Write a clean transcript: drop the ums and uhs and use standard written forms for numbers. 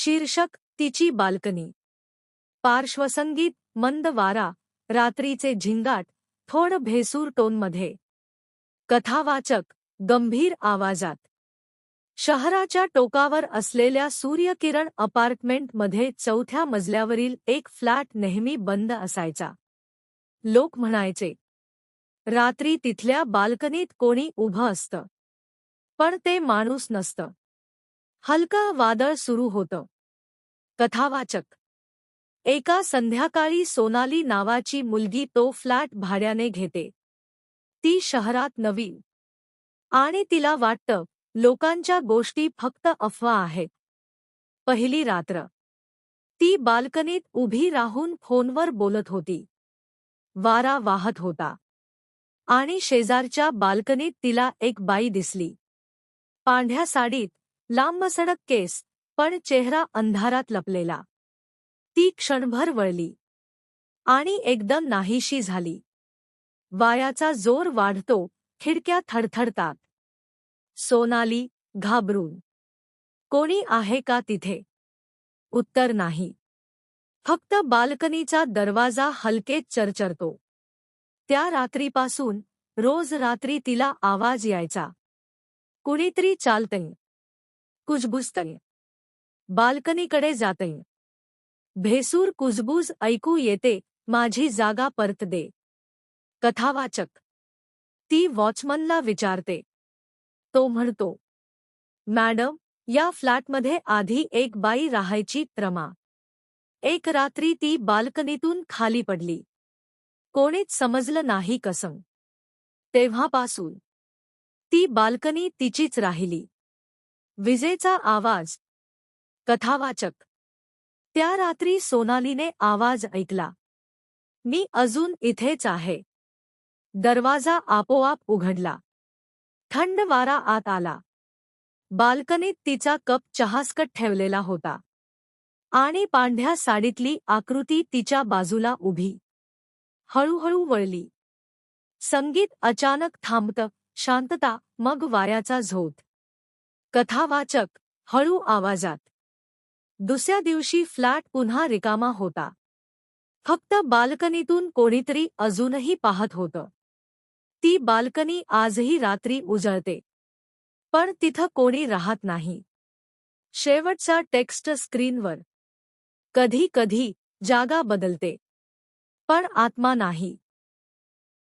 शीर्षक तिची बाल्कनी. पार्श्वसंगीत मंद वारा, रात्रीचे झिंगाट, थोडं भेसूर टोनमध्ये. कथावाचक गंभीर आवाजात. शहराच्या टोकावर असलेल्या सूर्यकिरण अपार्टमेंटमध्ये 4थ्या मजल्यावरील एक फ्लॅट नेहमी बंद असायचा. लोक म्हणायचे, रात्री तिथल्या बाल्कनीत कोणी उभं असतं. पण ते माणूस नसतं. हलकं वादळ सुरू होतं. कथावाचक. एका संध्याकाळी सोनाली नावाची मुलगी तो फ्लॅट भाड्याने घेते. ती शहरात नवी आणि तिला वाटतं लोकांच्या गोष्टी फक्त अफवा आहेत. पहिली रात्र ती बाल्कनीत उभी राहून फोनवर बोलत होती. वारा वाहत होता आणि शेजारच्या बाल्कनीत तिला एक बाई दिसली. पांढऱ्या साडीत, लांबसडक केस, पण चेहरा अंधारात लपलेला. ती क्षणभर वळली आणि एकदम नाहीशी झाली. वाऱ्याचा जोर वाढतो, खिडक्या थरथरतात. सोनाली घाबरून. कोणी आहे का तिथे? उत्तर नाही. फक्त बाल्कनीचा दरवाजा हलकेच चरचरतो. त्या रात्रीपासून रोज रात्री तिला आवाज यायचा. कुणीतरी चालतंय, कुजबुजतंय, बाल्कनीकडे जातंय. भेसूर कुजबूज ऐकू येते, माझी जागा परत दे. कथावाचक. ती वॉचमनला विचारते. तो म्हणतो, मॅडम, या फ्लॅटमध्ये आधी एक बाई राहायची, रमा. एक रात्री ती बाल्कनीतून खाली पडली. कोणीच समजलं नाही कसं. तेव्हापासून ती बाल्कनी तिचीच राहिली. विजेचा आवाज. कथावाचक. त्या रात्री सोनालीने आवाज ऐकला. मी अजून इथेच आहे. दरवाजा आपोआप उघडला. थंड वारा आत आला. बाल्कनीत तिचा कप चहासकट ठेवलेला होता आणि पांढऱ्या साडीतली आकृती तिच्या बाजूला उभी. हळूहळू वळली. संगीत अचानक थांबतं, शांतता, मग वाऱ्याचा झोत. कथावाचक. हळू आवाजात. दुसऱ्या दिवशी फ्लॅट पुन्हा रिकामा होता. फक्त बाल्कनीतून कोणीतरी अजूनही पाहत होतं. ती बाल्कनी आजही रात्री उजळते. पण तिथं कोणी राहत नाही. शेवटचा टेक्स्ट स्क्रीनवर. कधी कधी जागा बदलते, पण आत्मा नाही.